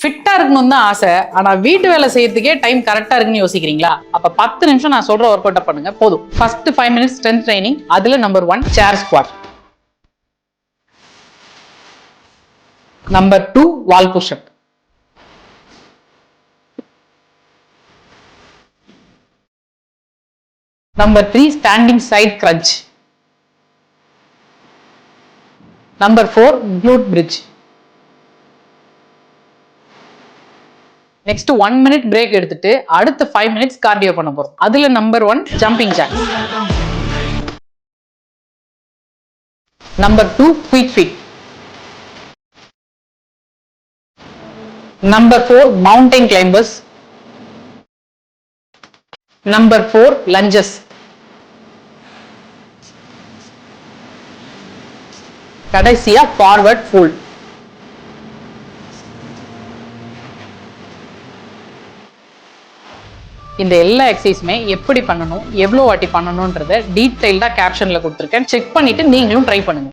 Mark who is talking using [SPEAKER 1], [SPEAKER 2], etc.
[SPEAKER 1] ஃபிட்டா இருக்கணும் தான் ஆசை, ஆனா வீட்டு வேலை செய்யறதுக்கே டைம் கரெக்டா இருக்குன்னு யோசிக்கிறீங்களா? அப்ப 10 நிமிஷம் நான் சொல்ற ஒர்க் அவுட் பண்ணுங்க போதும். First 5 minutes strength training. அதுல number 1 chair squat. Number 2 wall push up. Number 3 standing side crunch. Number 4 glute bridge. Next 1 minute break எடுத்துட்டு அடுத்த 5 மினிட்ஸ் கார்டியோ பண்ண போறோம். அதுல number 1 jumping jack. Number 2 quick feet. Number 4 mountain climbers. Number 4 lunges. கடைசியா forward fold. இந்த எல்லா எக்ஸசைஸுமே எப்படி பண்ணணும், எவ்வளவு வாட்டி பண்ணணும்ன்றத டீடைல்டா கேப்ஷன்ல கொடுத்துருக்கேன். செக் பண்ணிட்டு நீங்களும் ட்ரை பண்ணுங்க.